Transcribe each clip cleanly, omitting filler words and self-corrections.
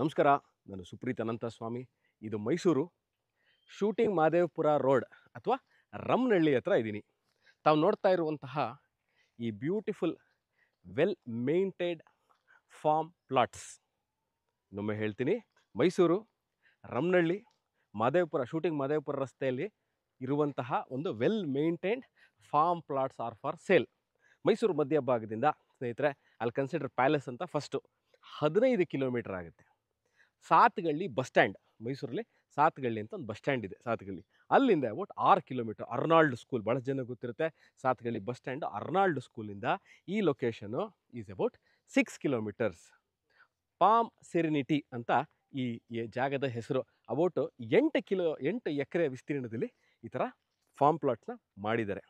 ನಮಸ್ಕಾರ. ನಾನು ಸುಪ್ರೀತ್ ಅನಂತಸ್ವಾಮಿ. ಇದು ಮೈಸೂರು ಶೂಟಿಂಗ್ ಮಹದೇವಪುರ ರೋಡ್ ಅಥವಾ ರಮ್ನಹಳ್ಳಿ ಹತ್ರ ಇದ್ದೀನಿ. ತಾವು ನೋಡ್ತಾ ಇರುವಂತಹ ಈ beautiful well maintained farm plots, ಇನ್ನೊಮ್ಮೆ ಹೇಳ್ತೀನಿ, ಮೈಸೂರು ರಮ್ನಹಳ್ಳಿ ಮಹದೇವಪುರ ಶೂಟಿಂಗ್ ಮಹದೇವಪುರ ರಸ್ತೆಯಲ್ಲಿ ಇರುವಂತಹ ಒಂದು well maintained farm plots are for sale. Mysore ಮಧ್ಯಭಾಗದಿಂದ ಸ್ನೇಹಿತರೆ ಅಲ್ಲಿ ಕನ್ಸಿಡರ್ ಪ್ಯಾಲೇಸ್ ಅಂತ ಫಸ್ಟು 15 ಕಿಲೋಮೀಟರ್ ಆಗುತ್ತೆ. ಸಾತ್ಗಳ್ಳಿ ಬಸ್ ಸ್ಟ್ಯಾಂಡ್, ಮೈಸೂರಲ್ಲಿ ಸಾತ್ಗಳ್ಳಿ ಅಂತ ಒಂದು ಬಸ್ ಸ್ಟ್ಯಾಂಡ್ ಇದೆ. ಸಾತ್ಗಳ್ಳಿ ಅಲ್ಲಿಂದ ಅಬೌಟ್ 6 ಕಿಲೋಮೀಟರ್. ಅರ್ನಾಲ್ಡ್ ಸ್ಕೂಲ್ ಭಾಳ ಜನ ಗೊತ್ತಿರುತ್ತೆ. ಸಾತ್ಗಳ್ಳಿ ಬಸ್ ಸ್ಟ್ಯಾಂಡ್ ಅರ್ನಾಲ್ಡ್ ಸ್ಕೂಲಿಂದ ಈ location is about 6 kilometres. Palm Serenity ಅಂತ ಈ ಜಾಗದ ಹೆಸರು. ಅಬೌಟು 8 ಎಕರೆ ವಿಸ್ತೀರ್ಣದಲ್ಲಿ ಈ ಥರ ಫಾರ್ಮ್ ಪ್ಲಾಟ್ಸ್ನ ಮಾಡಿದ್ದಾರೆ.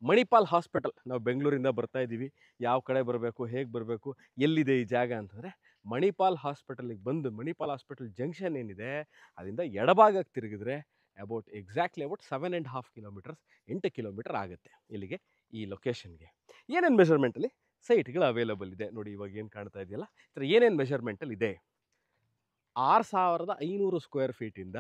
ಮಣಿಪಾಲ್ ಹಾಸ್ಪಿಟಲ್, ನಾವು ಬೆಂಗಳೂರಿಂದ ಬರ್ತಾ ಇದ್ದೀವಿ, ಯಾವ ಕಡೆ ಬರಬೇಕು, ಹೇಗೆ ಬರಬೇಕು, ಎಲ್ಲಿದೆ ಈ ಜಾಗ ಅಂತಂದರೆ ಮಣಿಪಾಲ್ ಹಾಸ್ಪಿಟಲಿಗೆ ಬಂದು ಮಣಿಪಾಲ್ ಹಾಸ್ಪಿಟಲ್ ಜಂಕ್ಷನ್ ಏನಿದೆ ಅದರಿಂದ ಎಡಭಾಗಕ್ಕೆ ತಿರುಗಿದ್ರೆ ಎಕ್ಸಾಕ್ಟ್ಲಿ ಅಬೌಟ್ 7.5 ಕಿಲೋಮೀಟರ್ಸ್, 8 ಕಿಲೋಮೀಟರ್ ಆಗುತ್ತೆ ಇಲ್ಲಿಗೆ, ಈ ಲೊಕೇಶನ್ಗೆ. ಏನೇನು ಮೆಷರ್ಮೆಂಟಲ್ಲಿ ಸೈಟ್ಗಳು ಅವೈಲಬಲ್ ಇದೆ ನೋಡಿ. ಇವಾಗ ಏನು ಕಾಣ್ತಾ ಇದೆಯಲ್ಲ, ಈ ಥರ ಏನೇನು ಮೆಷರ್ಮೆಂಟಲ್ಲಿ ಇದೆ. 6,500 ಸ್ಕ್ವೇರ್ ಫೀಟಿಂದ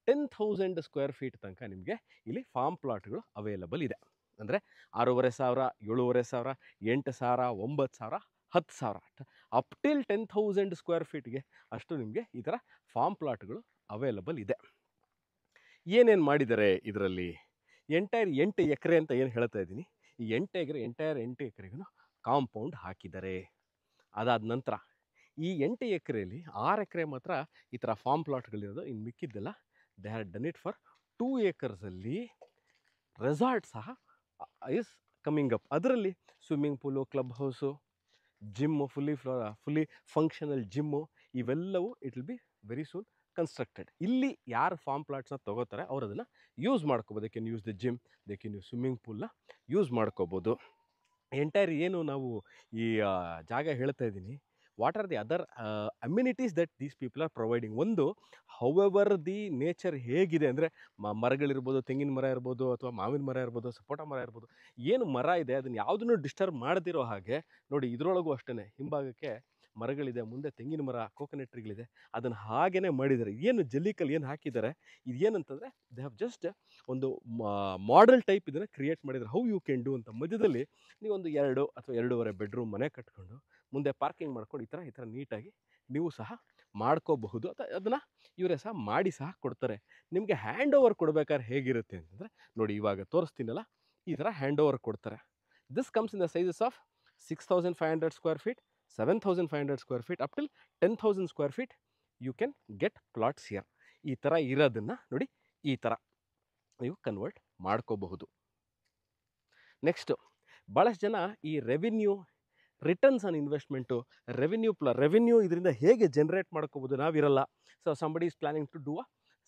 10,000 ಸ್ಕ್ವೇರ್ ಫೀಟ್ ತನಕ ನಿಮಗೆ ಇಲ್ಲಿ ಫಾರ್ಮ್ ಪ್ಲಾಟ್ಗಳು ಅವೈಲಬಲ್ ಇದೆ. ಅಂದರೆ 6,500, 7,500, 8,000, 9,000, 10,000 ಅಪ್ ಟಿಲ್ 10,000 ಸ್ಕ್ವೇರ್ ಫೀಟ್ಗೆ ಅಷ್ಟು ನಿಮಗೆ ಈ ಥರ ಫಾರ್ಮ್ ಪ್ಲಾಟ್ಗಳು ಅವೈಲಬಲ್ ಇದೆ. ಏನೇನು ಮಾಡಿದ್ದಾರೆ ಇದರಲ್ಲಿ? ಎಂಟೈರ್ 8 ಎಕರೆ ಅಂತ ಏನು ಹೇಳ್ತಾ ಇದ್ದೀನಿ, ಈ 8 ಎಕರೆಗೂ ಕಾಂಪೌಂಡ್ ಹಾಕಿದ್ದಾರೆ. ಅದಾದ ನಂತರ ಈ 8 ಎಕರೆಯಲ್ಲಿ 6 ಎಕರೆ ಮಾತ್ರ ಈ ಥರ ಫಾರ್ಮ್ ಪ್ಲಾಟ್ಗಳಿರೋದು. ಇನ್ನು ಮಿಕ್ಕಿದ್ದೆಲ್ಲ they had done it for 2 ಏಕರ್ಸಲ್ಲಿ ರೆಸಾರ್ಟ್ ಸಹ ಈಸ್ ಕಮಿಂಗ್ ಅಪ್. ಅದರಲ್ಲಿ swimming pool, club house, gym, fully functional gym, ಇವೆಲ್ಲವೂ it will be very soon constructed. ಇಲ್ಲಿ ಯಾರು ಫಾರ್ಮ್ ಪ್ಲಾಟ್ಸ್ನ ತೊಗೋತಾರೆ ಅವ್ರು ಅದನ್ನು ಯೂಸ್ ಮಾಡ್ಕೋಬೋದು. They can use the gym, they can use swimming ಪೂಲ್ನ ಯೂಸ್ ಮಾಡ್ಕೋಬೋದು. ಎಂಟೈರ್ ಏನು ನಾವು ಈ ಜಾಗ ಹೇಳ್ತಾ ಇದ್ದೀನಿ, what are the other amenities that these people are providing. ಒಂದು, ಹೌಎವರ್ ದಿ ನೇಚರ್ ಹೇಗಿದೆ ಅಂದರೆ ಮರಗಳಿರ್ಬೋದು, ತೆಂಗಿನ ಮರ ಇರ್ಬೋದು, ಅಥವಾ ಮಾವಿನ ಮರ ಇರ್ಬೋದು, ಸಪೋಟ ಮರ ಇರ್ಬೋದು, ಏನು ಮರ ಇದೆ ಅದನ್ನು ಯಾವುದನ್ನು ಡಿಸ್ಟರ್ಬ್ ಮಾಡದಿರೋ ಹಾಗೆ ನೋಡಿ. ಇದರೊಳಗೂ ಅಷ್ಟೇ ಹಿಂಭಾಗಕ್ಕೆ ಮರಗಳಿದೆ, ಮುಂದೆ ತೆಂಗಿನ ಮರ, ಕೋಕೋನಟ್ ಟ್ರೀಗಳಿದೆ, ಅದನ್ನು ಹಾಗೇ ಮಾಡಿದ್ದಾರೆ. ಏನು ಜಲ್ಲಿಕಲ್ ಏನು ಹಾಕಿದ್ದಾರೆ, ಇದೇನಂತಂದರೆ ದೇ ಹ್ಯಾವ್ ಜಸ್ಟ್ ಒಂದು ಮಾಡೆಲ್ ಟೈಪ್ ಇದನ್ನು ಕ್ರಿಯೇಟ್ ಮಾಡಿದ್ದಾರೆ. ಹೌ ಯು ಕ್ಯಾನ್ ಡೂ ಅಂತ. ಮಧ್ಯದಲ್ಲಿ ನೀವೊಂದು 2 ಅಥವಾ 2.5 ಬೆಡ್ರೂಮ್ ಮನೆ ಕಟ್ಕೊಂಡು ಮುಂದೆ ಪಾರ್ಕಿಂಗ್ ಮಾಡ್ಕೊಂಡು ಈ ಥರ ನೀಟಾಗಿ ನೀವು ಸಹ ಮಾಡ್ಕೋಬಹುದು. ಅಥವಾ ಅದನ್ನು ಇವರೇ ಸಹ ಮಾಡಿ ಸಹ ಕೊಡ್ತಾರೆ. ನಿಮಗೆ ಹ್ಯಾಂಡ್ ಓವರ್ ಕೊಡ್ಬೇಕಾದ್ರೆ ಹೇಗಿರುತ್ತೆ ಅಂತಂದರೆ ನೋಡಿ, ಇವಾಗ ತೋರಿಸ್ತೀನಲ್ಲ, ಈ ಥರ ಹ್ಯಾಂಡ್ ಓವರ್ ಕೊಡ್ತಾರೆ. This comes in the sizes of 6,500 square feet, 7,500 square feet, up till 10,000 square feet you can get plots here. ಈ ಥರ ಇರೋದನ್ನು ನೋಡಿ, ಈ ಥರ ನೀವು ಕನ್ವರ್ಟ್ ಮಾಡ್ಕೋಬಹುದು. ನೆಕ್ಸ್ಟು, ಭಾಳಷ್ಟು ಜನ ಈ revenue, returns on investment, revenue ಇದರಿಂದ ಹೇಗೆ ಜನ್ರೇಟ್ ಮಾಡ್ಕೋಬೋದು, ನಾವಿರಲ್ಲ. So somebody is planning to do a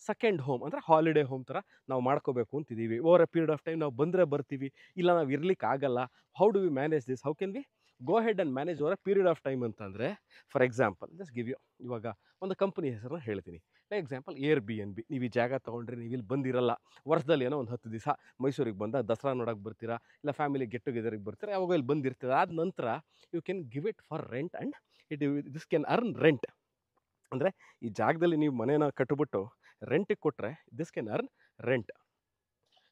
second home, ಅಂದರೆ ಹಾಲಿಡೇ ಹೋಮ್ ಥರ ನಾವು ಮಾಡ್ಕೋಬೇಕು ಅಂತಿದ್ದೀವಿ. Over a period of time ನಾವು ಬಂದರೆ ಬರ್ತೀವಿ, ಇಲ್ಲ ನಾವು ಇರ್ಲಿಕ್ಕೆ ಆಗಲ್ಲ. How do we manage this? How can we go head and manage over a period of time ಅಂತಂದರೆ, for example just give you, ಇವಾಗ ಒಂದು ಕಂಪ್ನಿ ಹೆಸರನ್ನ ಹೇಳ್ತೀನಿ. For example Airbnb. ನೀವು ಈ ಜಾಗ ತೊಗೊಂಡ್ರೆ ನೀವು ಇಲ್ಲಿ ಬಂದಿರಲ್ಲ, ವರ್ಷದಲ್ಲಿ ಏನೋ ಒಂದು 10 ದಿವಸ ಮೈಸೂರಿಗೆ ಬಂದಾಗ ದಸರಾ ನೋಡೋಕೆ ಬರ್ತೀರಾ, ಇಲ್ಲ ಫ್ಯಾಮಿಲಿ ಗೆಟ್ ಟುಗೆದರಿಗೆ ಬರ್ತೀರಾ, ಯಾವಾಗ ಇಲ್ಲಿ ಬಂದಿರ್ತೀರ. ಆದ ನಂತರ you can give it for rent and this can earn rent. ಅಂದರೆ ಈ ಜಾಗದಲ್ಲಿ ನೀವು ಮನೇನ ಕಟ್ಟಿಬಿಟ್ಟು ರೆಂಟಿಗೆ ಕೊಟ್ಟರೆ this can earn rent.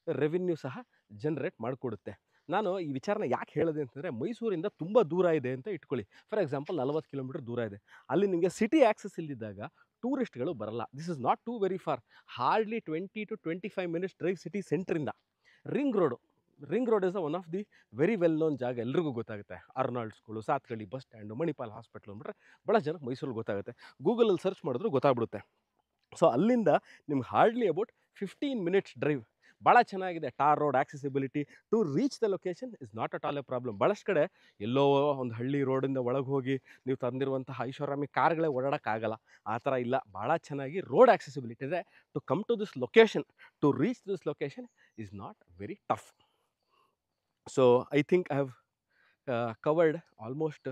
Revenue ಸಹ ಜನ್ರೇಟ್ ಮಾಡಿಕೊಡುತ್ತೆ. ನಾನು ಈ ವಿಚಾರನ ಯಾಕೆ ಹೇಳಿದೆ ಅಂತಂದರೆ, ಮೈಸೂರಿಂದ ತುಂಬ ದೂರ ಇದೆ ಅಂತ ಇಟ್ಕೊಳ್ಳಿ. ಫಾರ್ ಎಕ್ಸಾಂಪಲ್ 40 ಕಿಲೋಮೀಟರ್ ದೂರ ಇದೆ. ಅಲ್ಲಿ ನಿಮಗೆ ಸಿಟಿ ಆ್ಯಕ್ಸಸ್ ಇಲ್ಲಿದ್ದಾಗ ಟೂರಿಸ್ಟ್ಗಳು ಬರಲ್ಲ. This is not too very far, hardly 20 to 25 minutes drive city ಸೆಂಟ್ರಿಂದ. Ring road is one of the very well known ಜಾಗ, ಎಲ್ರಿಗೂ ಗೊತ್ತಾಗುತ್ತೆ. Arnold school, Sathagalli bus stand, Manipal hospital ಅಂದ್ಬಿಟ್ರೆ ಭಾಳ ಜನ ಮೈಸೂರಿಗೆ ಗೊತ್ತಾಗುತ್ತೆ. ಗೂಗಲಲ್ಲಿ ಸರ್ಚ್ ಮಾಡಿದ್ರು ಗೊತ್ತಾಗ್ಬಿಡುತ್ತೆ. ಸೊ ಅಲ್ಲಿಂದ ನಿಮ್ಗೆ ಹಾರ್ಡ್ಲಿ ಅಬೌಟ್ 15 ಮಿನಿಟ್ಸ್ ಡ್ರೈವ್. ಭಾಳ ಚೆನ್ನಾಗಿದೆ. Tar road accessibility to reach the location is not at all a problem. ಭಾಳಷ್ಟು ಕಡೆ ಎಲ್ಲೋ ಒಂದು ಹಳ್ಳಿ ರೋಡಿಂದ ಒಳಗೆ ಹೋಗಿ ನೀವು ತಂದಿರುವಂತಹ ಐಷಾರಾಮಿ ಕಾರ್ಗಳೇ ಓಡಾಡೋಕ್ಕಾಗಲ್ಲ. ಆ ಥರ ಇಲ್ಲ, ಭಾಳ ಚೆನ್ನಾಗಿ ರೋಡ್ ಆಕ್ಸೆಸಿಬಿಲಿಟಿ ಇದೆ. To come to this location, to reach this location is not very tough. So I think I have covered almost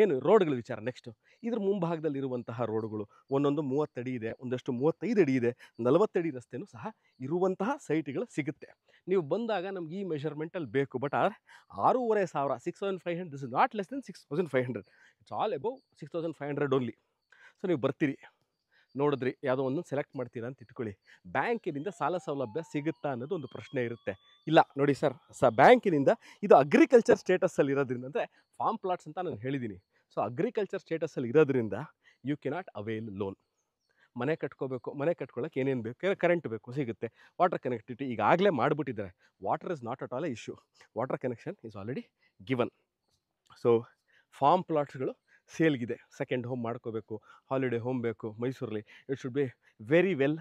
ಏನು ರೋಡ್ಗಳ ವಿಚಾರ. ನೆಕ್ಸ್ಟು, ಇದ್ರ ಮುಂಭಾಗದಲ್ಲಿರುವಂತಹ ರೋಡ್ಗಳು ಒಂದೊಂದು 30 ಅಡಿ ಇದೆ, ಒಂದಷ್ಟು 35 ಅಡಿ ಇದೆ, 40 ಅಡಿ ರಸ್ತೆನೂ ಸಹ ಇರುವಂತಹ ಸೈಟ್ಗಳು ಸಿಗುತ್ತೆ. ನೀವು ಬಂದಾಗ ನಮ್ಗೆ ಈ ಮೆಷರ್ಮೆಂಟಲ್ಲಿ ಬೇಕು. ಬಟ್ ಆದರೆ 6,500, 6,500, this is not less than 6,500. It's all above 6,500 only. So ನೀವು ಬರ್ತೀರಿ, ನೋಡಿದ್ರಿ, ಯಾವುದೋ ಒಂದೊಂದು ಸೆಲೆಕ್ಟ್ ಮಾಡ್ತೀರಾ ಅಂತ ಇಟ್ಕೊಳ್ಳಿ. ಬ್ಯಾಂಕಿನಿಂದ ಸಾಲ ಸೌಲಭ್ಯ ಸಿಗುತ್ತಾ ಅನ್ನೋದು ಒಂದು ಪ್ರಶ್ನೆ ಇರುತ್ತೆ. ಇಲ್ಲ ನೋಡಿ ಸರ್, ಬ್ಯಾಂಕಿನಿಂದ ಇದು ಅಗ್ರಿಕಲ್ಚರ್ ಸ್ಟೇಟಸಲ್ಲಿ ಇರೋದ್ರಿಂದ, ಅಂದರೆ ಫಾರ್ಮ್ ಪ್ಲಾಟ್ಸ್ ಅಂತ ನಾನು ಹೇಳಿದ್ದೀನಿ. ಸೊ ಅಗ್ರಿಕಲ್ಚರ್ ಸ್ಟೇಟಸಲ್ಲಿ ಇರೋದ್ರಿಂದ ಯು ಕೆನಾಟ್ ಅವೈಲ್ ಲೋನ್. ಮನೆ ಕಟ್ಕೋಬೇಕು, ಮನೆ ಕಟ್ಕೊಳ್ಳೋಕೆ ಏನೇನು ಬೇಕು, ಕರೆಂಟ್ ಬೇಕು, ಸಿಗುತ್ತೆ. ವಾಟರ್ ಕನೆಕ್ಟಿವಿಟಿ ಈಗಾಗಲೇ ಮಾಡಿಬಿಟ್ಟಿದ್ದಾರೆ. Water is not at all a issue. Water connection is already given. So farm ಪ್ಲಾಟ್ಸ್ಗಳು ಸೇಲ್ಗಿದೆ. ಸೆಕೆಂಡ್ ಹೋಮ್ ಮಾಡ್ಕೋಬೇಕು, ಹಾಲಿಡೇ ಹೋಮ್ ಬೇಕು ಮೈಸೂರಲ್ಲಿ, it should be very well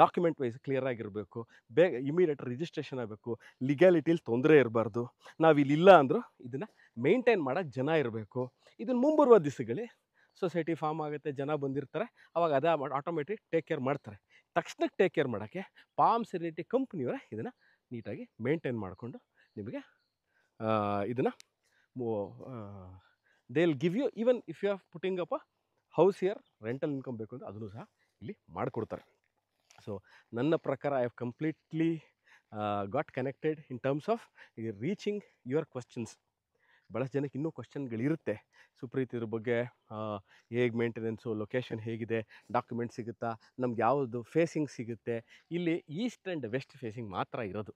document wise clear ಆಗಿರಬೇಕು, ಬೇಗ ಇಮಿಡಿಯೇಟ್ ರಿಜಿಸ್ಟ್ರೇಷನ್ ಆಗಬೇಕು, ಲೀಗ್ಯಾಲಿಟೀಲಿ ತೊಂದರೆ ಇರಬಾರ್ದು. ನಾವಿಲ್ಲಿಲ್ಲ ಅಂದರೂ ಇದನ್ನು ಮೇಂಟೈನ್ ಮಾಡೋಕ್ಕೆ ಜನ ಇರಬೇಕು. ಇದನ್ನು ಮುಂಬರುವ ದಿವಸಗಳೇ ಸೊಸೈಟಿ ಫಾರ್ಮ್ ಆಗುತ್ತೆ, ಜನ ಬಂದಿರ್ತಾರೆ, ಅವಾಗ ಅದೇ ಆಟೋಮೆಟಿಕ್ ಟೇಕ್ ಕೇರ್ ಮಾಡ್ತಾರೆ. ತಕ್ಷಣಕ್ಕೆ ಟೇಕ್ ಕೇರ್ ಮಾಡೋಕ್ಕೆ ಪಾಮ್ ಸೆರೆನಿಟಿ ಕಂಪ್ನಿಯವರೇ ಇದನ್ನು ನೀಟಾಗಿ ಮೇಂಟೈನ್ ಮಾಡಿಕೊಂಡು ನಿಮಗೆ ಇದನ್ನು they will give you, even if you are putting up a house here, rental income ಬೇಕು ಅಂದರೆ ಅದನ್ನು ಸಹ ಇಲ್ಲಿ ಮಾಡಿಕೊಡ್ತಾರೆ. ಸೊ ನನ್ನ ಪ್ರಕಾರ I have completely got connected in terms of reaching your questions. ಭಾಳಷ್ಟು ಜನಕ್ಕೆ ಇನ್ನೂ ಕ್ವಶನ್ಗಳಿರುತ್ತೆ ಸುಪ್ರೀತ್ ಇದ್ರ ಬಗ್ಗೆ. ಹೇಗೆ ಮೇಂಟೆನೆನ್ಸು, ಲೊಕೇಶನ್ ಹೇಗಿದೆ, ಡಾಕ್ಯುಮೆಂಟ್ ಸಿಗುತ್ತಾ, ನಮ್ಗೆ ಯಾವುದು ಫೇಸಿಂಗ್ ಸಿಗುತ್ತೆ. ಇಲ್ಲಿ ಈಸ್ಟ್ ಆ್ಯಂಡ್ ವೆಸ್ಟ್ ಫೇಸಿಂಗ್ ಮಾತ್ರ ಇರೋದು,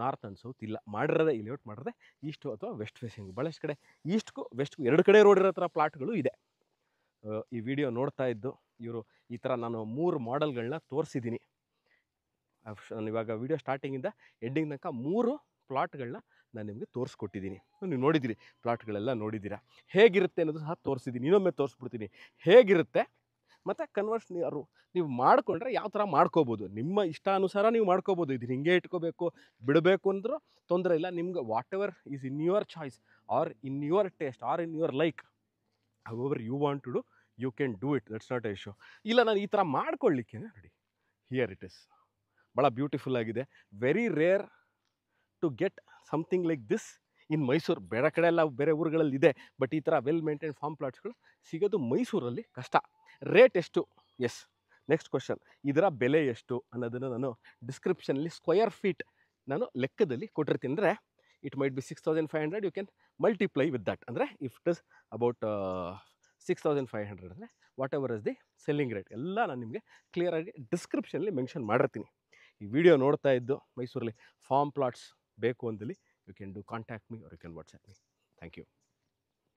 ನಾರ್ತ್ ಆ್ಯಂಡ್ ಸೌತ್ ಇಲ್ಲ. ಮಾಡಿರೋದೇ ಇಲ್ಲಿ ಔಟ್ ಮಾಡಿದ್ರೆ ಈಸ್ಟು ಅಥವಾ ವೆಸ್ಟ್ ಫೇಸಿಂಗ್. ಭಾಳಷ್ಟು ಕಡೆ ಈಸ್ಟ್ಗೂ ವೆಸ್ಟ್ಗೂ ಎರಡು ಕಡೆ ರೋಡ್ ಇರೋ ಥರ ಪ್ಲಾಟ್ಗಳು ಇದೆ. ಈ ವಿಡಿಯೋ ನೋಡ್ತಾ ಇದ್ದು ಇವರು ಈ ಥರ ನಾನು 3 ಮಾಡೆಲ್ಗಳನ್ನ ತೋರಿಸಿದ್ದೀನಿ. ನಾನು ಇವಾಗ ವಿಡಿಯೋ ಸ್ಟಾರ್ಟಿಂಗಿಂದ ಎಂಡಿಂಗ್ ತನಕ 3 ಪ್ಲಾಟ್ಗಳನ್ನ ನಾನು ನಿಮಗೆ ತೋರಿಸ್ಕೊಟ್ಟಿದ್ದೀನಿ. ನೀವು ನೋಡಿದ್ದೀರಿ, ಪ್ಲಾಟ್ಗಳೆಲ್ಲ ನೋಡಿದ್ದೀರಾ. ಹೇಗಿರುತ್ತೆ ಅನ್ನೋದು ಸಹ ತೋರಿಸಿದ್ದೀನಿ. ಇನ್ನೊಮ್ಮೆ ತೋರಿಸ್ಬಿಡ್ತೀನಿ ಹೇಗಿರುತ್ತೆ. ಮತ್ತು ನೀವು ಮಾಡಿಕೊಂಡ್ರೆ ಯಾವ ಥರ ಮಾಡ್ಕೋಬೋದು, ನಿಮ್ಮ ಇಷ್ಟಾನುಸಾರ ನೀವು ಮಾಡ್ಕೋಬೋದು. ಇದು ಹಿಂಗೆ ಇಟ್ಕೋಬೇಕು, ಬಿಡಬೇಕು ಅಂದರೂ ತೊಂದರೆ ಇಲ್ಲ. ನಿಮ್ಗೆ whatever is in your choice or in your taste or in your like, however you want to do, you can do it. That's not a issue. ಇಲ್ಲ ನಾನು ಈ ಥರ ಮಾಡ್ಕೊಳ್ಳಿಕ್ಕೆ ನೋಡಿ, ಹಿಯರ್ ಇಟ್ ಇಸ್. ಭಾಳ ಬ್ಯೂಟಿಫುಲ್ ಆಗಿದೆ. Very rare to get something like this in Mysuru. ಬೇರೆ ಕಡೆ ಎಲ್ಲ ಬೇರೆ ಊರುಗಳಲ್ಲಿ ಇದೆ, ಬಟ್ ಈ ಥರ ವೆಲ್ ಮೇಂಟೈನ್ ಫಾರ್ಮ್ ಪ್ಲಾಟ್ಸ್ಗಳು ಸಿಗೋದು ಮೈಸೂರಲ್ಲಿ ಕಷ್ಟ. ರೇಟ್ ಎಷ್ಟು? Yes, next question. ಇದರ ಬೆಲೆ ಎಷ್ಟು ಅನ್ನೋದನ್ನು ನಾನು ಡಿಸ್ಕ್ರಿಪ್ಷನಲ್ಲಿ ಸ್ಕ್ವಯರ್ ಫೀಟ್ ನಾನು ಲೆಕ್ಕದಲ್ಲಿ ಕೊಟ್ಟಿರ್ತೀನಿ. ಅಂದರೆ it might be 6500, you can multiply with that. ಅಂದರೆ ಇಫ್ ಇಟ್ ಇಸ್ ಅಬೌಟ್ 6500 ಅಂದರೆ whatever is the selling rate ಎಲ್ಲ ನಾನು ನಿಮಗೆ ಕ್ಲಿಯರಾಗಿ ಡಿಸ್ಕ್ರಿಪ್ಷನಲ್ಲಿ ಮೆನ್ಷನ್ ಮಾಡಿರ್ತೀನಿ. ಈ ವಿಡಿಯೋ ನೋಡ್ತಾ ಇದ್ದು ಮೈಸೂರಲ್ಲಿ ಫಾರ್ಮ್ ಪ್ಲಾಟ್ಸ್ ಬೇಕು ಅಂದಲ್ಲಿ you can do contact me or you can WhatsApp me. Thank you.